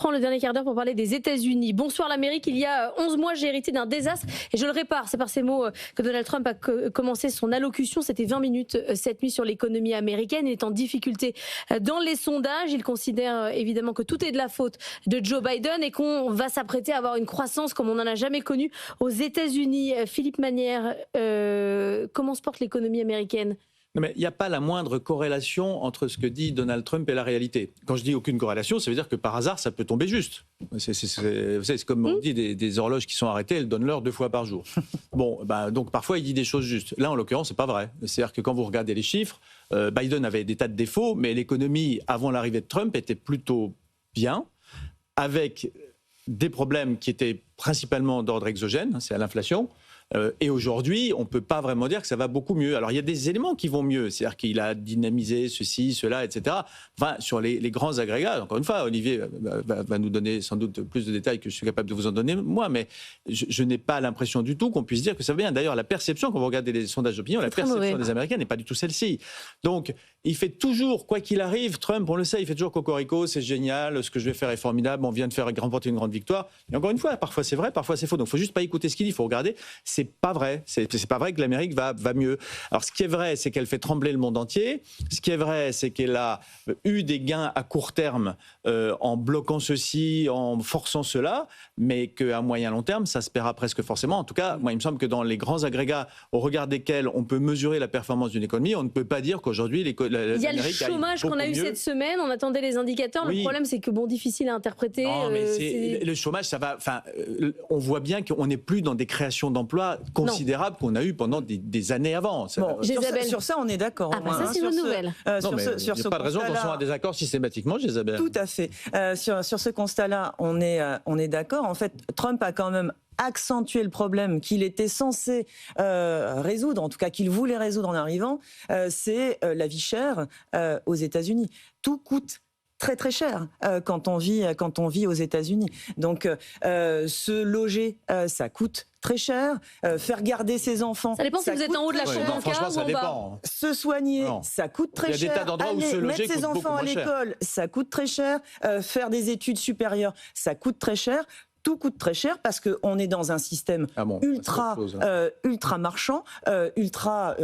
Prends le dernier quart d'heure pour parler des États-Unis. Bonsoir l'Amérique, il y a 11 mois, j'ai hérité d'un désastre et je le répare. C'est par ces mots que Donald Trump a commencé son allocution. C'était 20 minutes cette nuit sur l'économie américaine. Il est en difficulté dans les sondages. Il considère évidemment que tout est de la faute de Joe Biden et qu'on va s'apprêter à avoir une croissance comme on n'en a jamais connue aux États-Unis. Philippe Manière, comment se porte l'économie américaine ? Non, mais il n'y a pas la moindre corrélation entre ce que dit Donald Trump et la réalité. Quand je dis aucune corrélation, ça veut dire que par hasard, ça peut tomber juste. C'est comme on dit des horloges qui sont arrêtées, elles donnent l'heure 2 fois par jour. Bon, donc parfois, il dit des choses justes. Là, en l'occurrence, c'est pas vrai. C'est-à-dire que quand vous regardez les chiffres, Biden avait des tas de défauts, mais l'économie, avant l'arrivée de Trump, était plutôt bien, avec des problèmes qui étaient principalement d'ordre exogène, c'est à l'inflation. Et aujourd'hui, on ne peut pas vraiment dire que ça va beaucoup mieux. Alors, il y a des éléments qui vont mieux, c'est-à-dire qu'il a dynamisé ceci, cela, etc. Enfin, sur les grands agrégats, encore une fois, Olivier va nous donner sans doute plus de détails que je suis capable de vous en donner moi, mais je n'ai pas l'impression du tout qu'on puisse dire que ça va bien. D'ailleurs, la perception, quand vous regardez les sondages d'opinion, la perception des Américains n'est pas du tout celle-ci. Donc, il fait toujours, quoi qu'il arrive, Trump, on le sait, il fait toujours cocorico, c'est génial, ce que je vais faire est formidable, on vient de faire remporter une grande victoire. Et encore une fois, parfois c'est vrai, parfois c'est faux. Donc, il ne faut juste pas écouter ce qu'il dit, il faut regarder. C'est pas vrai. C'est pas vrai que l'Amérique va mieux. Alors, ce qui est vrai, c'est qu'elle fait trembler le monde entier. Ce qui est vrai, c'est qu'elle a eu des gains à court terme en bloquant ceci, en forçant cela, mais qu'à moyen long terme, ça se paiera presque forcément. En tout cas, moi, il me semble que dans les grands agrégats au regard desquels on peut mesurer la performance d'une économie, on ne peut pas dire qu'aujourd'hui il y a le chômage qu'on a eu cette semaine. On attendait les indicateurs. Oui. Le problème, c'est que difficile à interpréter. Non, mais le chômage, ça va. Enfin, on voit bien qu'on n'est plus dans des créations d'emplois considérables qu'on a eu pendant des années avant. Bon, sur ça, on est d'accord. Ça, c'est une nouvelle. Il n'y a pas de raison qu'on soit en désaccord systématiquement, Isabelle. Tout à fait. Sur ce constat-là, on est d'accord. En fait, Trump a quand même accentué le problème qu'il était censé résoudre, en tout cas qu'il voulait résoudre en arrivant, c'est la vie chère aux États-Unis. Tout coûte très très cher quand on vit aux États-Unis. Donc se loger, ça coûte très cher. Faire garder ses enfants, ça dépend si vous êtes en haut de la chaîne en franchement, ça ou en dépend. bas. Se soigner, ça coûte très cher. Il y a des tas d'endroits où se loger mettre ses enfants à l'école, ça coûte très cher. Faire des études supérieures, ça coûte très cher. Tout coûte très cher parce qu'on est dans un système ultra marchand, ultra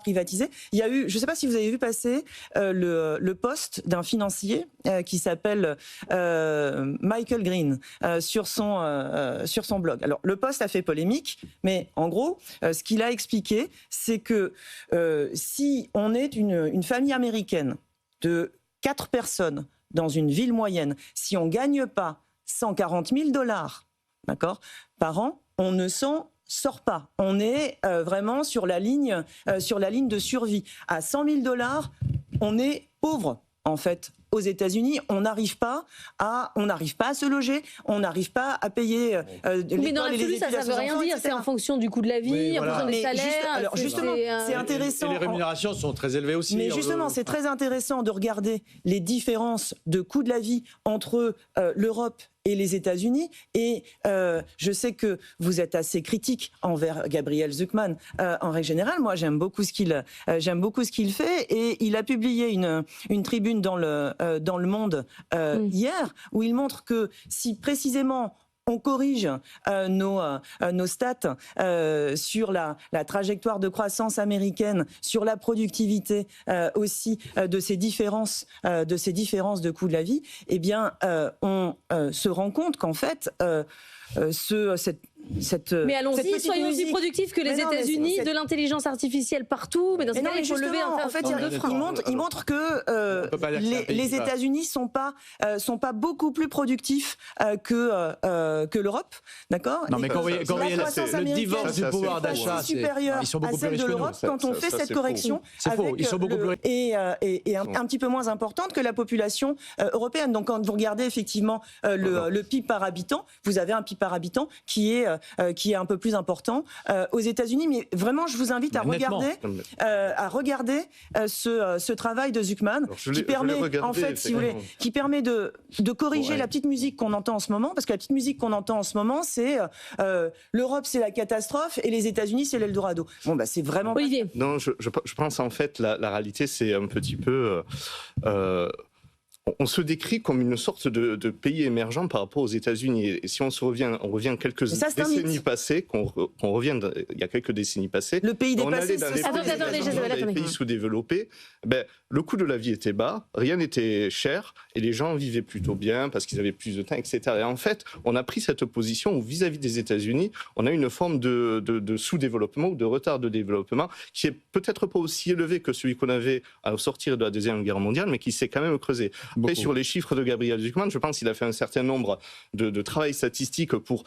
privatisé. Il y a eu, je ne sais pas si vous avez vu passer le post d'un financier qui s'appelle Michael Green sur son blog. Alors le post a fait polémique, mais en gros, ce qu'il a expliqué, c'est que si on est une famille américaine de 4 personnes dans une ville moyenne, si on ne gagne pas 140 000 $, d'accord, par an, on ne s'en sort pas. On est vraiment sur la ligne de survie. À 100 000 $, on est pauvre, en fait. Aux États-Unis, on n'arrive pas à se loger, on n'arrive pas à payer l'école. Mais dans l'absolu, ça ne veut rien dire. C'est en fonction du coût de la vie, en fonction des salaires. Alors justement, c'est intéressant. Et les rémunérations sont très élevées aussi. Mais justement, c'est très intéressant de regarder les différences de coût de la vie entre l'Europe et les États-Unis. Et je sais que vous êtes assez critique envers Gabriel Zucman en règle générale. Moi, j'aime beaucoup ce qu'il fait. Et il a publié une tribune dans le Monde hier, où il montre que si précisément on corrige nos stats sur la trajectoire de croissance américaine, sur la productivité aussi de ces différences de coût de la vie, eh bien on se rend compte qu'en fait mais allons-y, soyons aussi productifs que les États-Unis, de l'intelligence artificielle partout. Mais dans ce cas, il faut lever un certain nombre de freins. Il montre que les États-Unis sont pas beaucoup plus productifs que l'Europe, d'accord. Non, mais quand vous voyez le divorce du pouvoir d'achat, supérieur à celle de l'Europe quand on fait cette correction. C'est faux. Ils sont beaucoup plus et un petit peu moins importante que la population européenne. Donc quand vous regardez effectivement le PIB par habitant, vous avez un PIB par habitant qui est un peu plus important aux États-Unis. Mais vraiment, je vous invite à regarder ce travail de Zucman qui permet, en fait, si vous voulez, qui permet de corriger la petite musique qu'on entend en ce moment, parce que la petite musique qu'on entend en ce moment, c'est l'Europe, c'est la catastrophe, et les États-Unis, c'est l'Eldorado. Bon, bah, c'est vraiment. Olivier. Non, je pense en fait la réalité, c'est un petit peu. on se décrit comme une sorte de pays émergent par rapport aux États-Unis. Et si on revient quelques décennies passées, il y a quelques décennies passées, le pays on allait dans les pays sous-développés, le coût de la vie était bas, rien n'était cher, et les gens vivaient plutôt bien parce qu'ils avaient plus de temps, etc. Et en fait, on a pris cette position où vis-à-vis des États-Unis, on a une forme de sous-développement ou de retard de développement qui est peut-être pas aussi élevé que celui qu'on avait à sortir de la Deuxième Guerre mondiale, mais qui s'est quand même creusé. Après, sur les chiffres de Gabriel Zucman, je pense qu'il a fait un certain nombre de travail statistique pour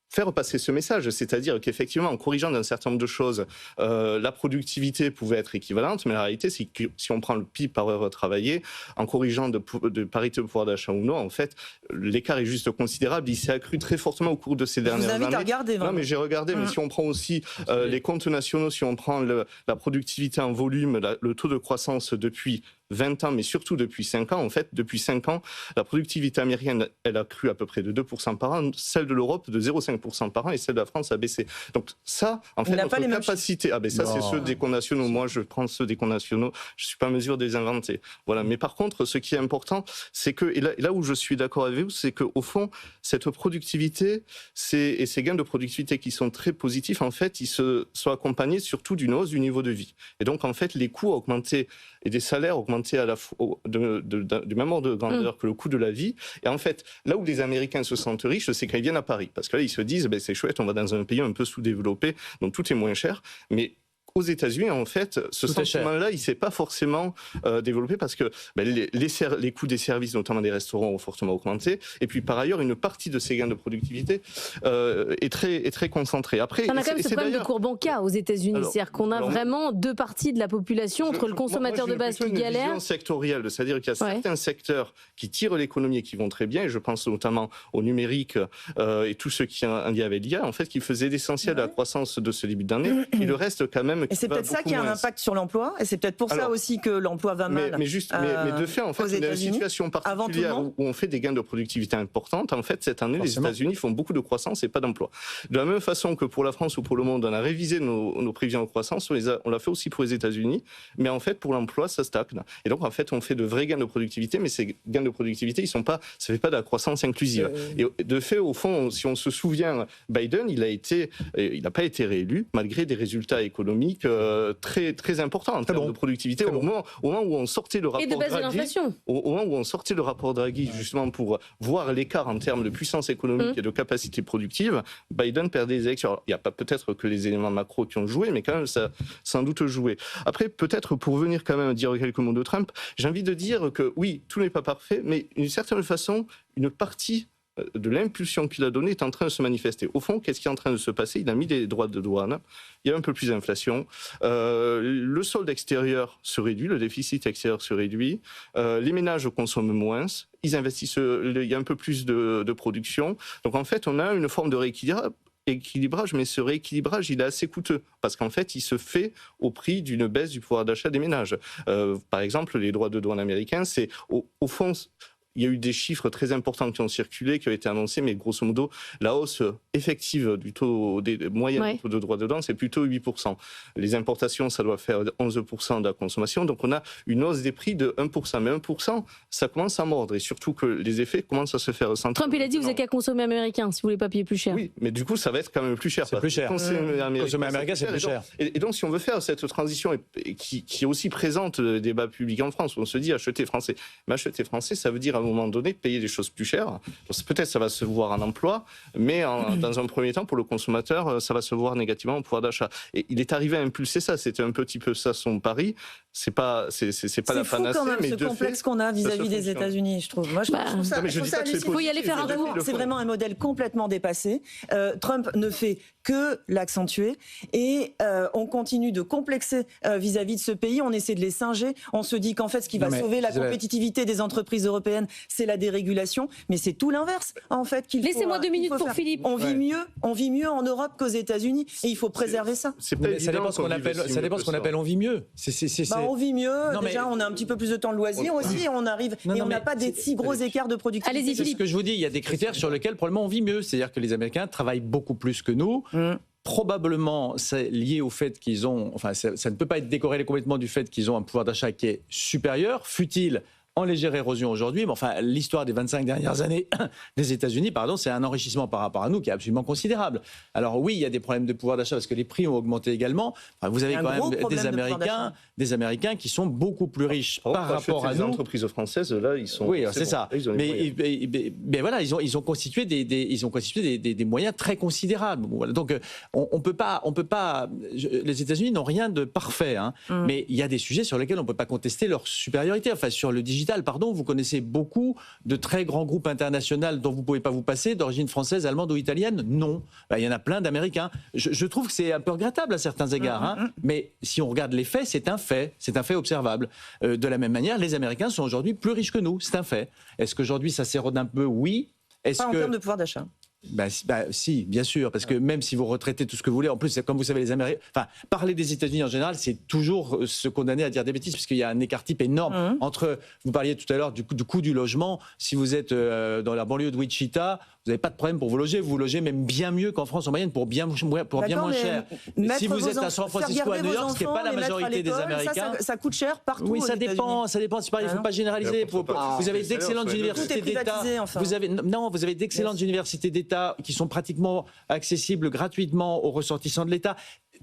faire passer ce message, c'est-à-dire qu'effectivement, en corrigeant d'un certain nombre de choses, la productivité pouvait être équivalente, mais la réalité, c'est que si on prend le PIB par heure travaillée, en corrigeant de parité de pouvoir d'achat ou non, en fait, l'écart est juste considérable. Il s'est accru très fortement au cours de ces dernières années. Je vous invite à regarder. Non, mais j'ai regardé, mais si on prend aussi les comptes nationaux, si on prend la productivité en volume, le taux de croissance depuis 20 ans, mais surtout depuis 5 ans. En fait, depuis 5 ans, la productivité américaine, elle a cru à peu près de 2% par an, celle de l'Europe de 0,5% par an et celle de la France a baissé. Donc ça, en fait, notre capacité... ça, c'est ceux des comptes nationaux. Moi, je prends ceux des comptes nationaux. Je ne suis pas en mesure de les inventer. Voilà. Mais par contre, ce qui est important, c'est que, et là où je suis d'accord avec vous, c'est qu'au fond, cette productivité et ces gains de productivité qui sont très positifs, en fait, ils sont accompagnés surtout d'une hausse du niveau de vie. Et donc, en fait, les coûts ont augmenté et des salaires augmentés à la fois du même ordre de grandeur que le coût de la vie. Et en fait, là où les Américains se sentent riches, c'est quand ils viennent à Paris. Parce que là, ils se disent, c'est chouette, on va dans un pays un peu sous-développé, donc tout est moins cher. Mais aux États-Unis, en fait, ce sentiment-là, il ne s'est pas forcément développé parce que les coûts des services, notamment des restaurants, ont fortement augmenté. Et puis, par ailleurs, une partie de ces gains de productivité est très concentrée. Après, on a quand même ce problème de courbe en cas aux États-Unis. C'est-à-dire qu'on a vraiment deux parties de la population, entre le consommateur de base qui galère. Une vision sectorielle, c'est-à-dire qu'il y a certains secteurs qui tirent l'économie et qui vont très bien. Et je pense notamment au numérique et tout ce qui est en lien avec l'IA, en fait, qui faisait l'essentiel de la croissance de ce début d'année. Et le reste, quand même, et c'est peut-être ça qui a un impact sur l'emploi, et c'est peut-être pour ça aussi que l'emploi va mal. Mais de fait, en fait, on est dans une situation particulière où on fait des gains de productivité importantes. En fait, cette année, les États-Unis font beaucoup de croissance et pas d'emploi. De la même façon que pour la France ou pour le monde, on a révisé nos prévisions de croissance, on l'a fait aussi pour les États-Unis, mais en fait, pour l'emploi, ça stagne. Et donc, en fait, on fait de vrais gains de productivité, mais ces gains de productivité, ça ne fait pas de la croissance inclusive. Et de fait, au fond, si on se souvient, Biden, il n'a pas été réélu, malgré des résultats économiques très, très important en termes de productivité au moment où on sortait le rapport Draghi. Au moment où on sortait le rapport Draghi, justement pour voir l'écart en termes de puissance économique et de capacité productive, Biden perdait les élections. Alors, il n'y a pas peut-être que les éléments macro qui ont joué, mais quand même, ça a sans doute joué. Après, peut-être pour venir quand même dire quelques mots de Trump, j'ai envie de dire que oui, tout n'est pas parfait, mais d'une certaine façon, une partie de l'impulsion qu'il a donnée est en train de se manifester. Au fond, qu'est-ce qui est en train de se passer? Il a mis des droits de douane, il y a un peu plus d'inflation, le solde extérieur se réduit, le déficit extérieur se réduit, les ménages consomment moins, ils investissent, il y a un peu plus de production. Donc en fait, on a une forme de rééquilibrage, mais ce rééquilibrage, il est assez coûteux, parce qu'en fait, il se fait au prix d'une baisse du pouvoir d'achat des ménages. Par exemple, les droits de douane américains, c'est au fond... Il y a eu des chiffres très importants qui ont circulé, qui ont été annoncés, mais grosso modo, la hausse effective du taux des moyens du taux de droits de douane, c'est plutôt 8%. Les importations, ça doit faire 11% de la consommation. Donc on a une hausse des prix de 1%. Mais 1%, ça commence à mordre. Et surtout que les effets commencent à se faire ressentir. Trump, il a dit, vous n'avez qu'à consommer américain si vous voulez pas payer plus cher. Oui, mais du coup, ça va être quand même plus cher. C'est plus cher. Consommer américain, c'est plus cher. Et donc, si on veut faire cette transition qui est aussi présente dans le débat public en France, où on se dit acheter français. Mais acheter français, ça veut dire à un moment donné payer des choses plus chères. Peut-être ça va se voir en emploi, mais dans un premier temps, pour le consommateur, ça va se voir négativement au pouvoir d'achat. Et il est arrivé à impulser ça. C'était un petit peu ça son pari. C'est pas la panacée, quand même, mais ce complexe qu'on a vis-à-vis des États-Unis, je trouve. Moi, je trouve ça. Il faut y aller faire un tour. C'est vraiment un modèle complètement dépassé. Trump ne fait que l'accentuer et on continue de complexer vis-à-vis de ce pays. On essaie de les singer. On se dit qu'en fait, ce qui va sauver la compétitivité des entreprises européennes, c'est la dérégulation. Mais c'est tout l'inverse, en fait. Laissez-moi 2 minutes pour Philippe. On vit mieux en Europe qu'aux États-unis et il faut préserver ça. Ça dépend ce qu'on appelle on vit mieux. On vit mieux. Déjà, on a un petit peu plus de temps de loisir aussi. Et on arrive et on n'a pas des si gros écarts de productivité. Allez-y, Philippe. C'est ce que je vous dis. Il y a des critères sur lesquels probablement on vit mieux. C'est-à-dire que les Américains travaillent beaucoup plus que nous. Probablement, c'est lié au fait qu'ils ont... Enfin, ça ne peut pas être décorrélé complètement du fait qu'ils ont un pouvoir d'achat qui est supérieur, fût-il en légère érosion aujourd'hui, mais enfin, l'histoire des 25 dernières années des États-Unis, c'est un enrichissement par rapport à nous qui est absolument considérable. Alors oui, il y a des problèmes de pouvoir d'achat parce que les prix ont augmenté également. Enfin, vous avez quand même des Américains qui sont beaucoup plus riches par rapport à nous. Les entreprises françaises, là, ils sont... Oui, c'est ça. Mais voilà, ils ont constitué des moyens très considérables. Voilà. Donc, on peut pas. Les États-Unis n'ont rien de parfait, hein, mais il y a des sujets sur lesquels on ne peut pas contester leur supériorité. Enfin, sur le digital, vous connaissez beaucoup de très grands groupes internationaux dont vous ne pouvez pas vous passer, d'origine française, allemande ou italienne? Non. Il y en a plein d'Américains. Je trouve que c'est un peu regrettable à certains égards, hein, mais si on regarde les faits, c'est un fait observable. De la même manière, les Américains sont aujourd'hui plus riches que nous, c'est un fait. Est-ce qu'aujourd'hui ça s'érode un peu? Oui. Pas en termes de pouvoir d'achat. Si, bien sûr, parce que même si vous retraitez tout ce que vous voulez, en plus, comme vous savez, les Américains, parler des États-Unis en général, c'est toujours se condamner à dire des bêtises, parce qu'il y a un écart type énorme entre, vous parliez tout à l'heure du coût du logement, si vous êtes dans la banlieue de Wichita, vous n'avez pas de problème pour vous logez même bien mieux qu'en France en moyenne pour bien moins cher. Si vous êtes à San Francisco, à New York, ce qui n'est pas la majorité des Américains. Ça coûte cher partout. Oui, ça dépend. Il ne faut pas généraliser. Vous avez d'excellentes universités d'État. Vous avez d'excellentes universités d'État qui sont pratiquement accessibles gratuitement aux ressortissants de l'État.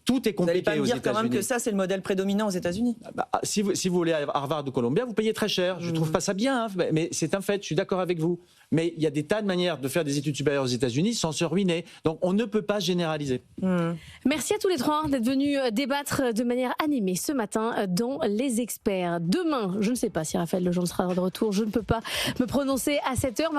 Tout est compliqué aux États-Unis. Vous n'allez pas me dire quand même que ça, c'est le modèle prédominant aux États-Unis? Si vous voulez à Harvard ou Columbia, vous payez très cher. Je ne trouve pas ça bien, hein, mais c'est un fait, je suis d'accord avec vous. Mais il y a des tas de manières de faire des études supérieures aux États-Unis sans se ruiner. Donc on ne peut pas généraliser. Merci à tous les trois d'être venus débattre de manière animée ce matin dans Les Experts. Demain, je ne sais pas si Raphaël Legendre sera de retour, je ne peux pas me prononcer à cette heure.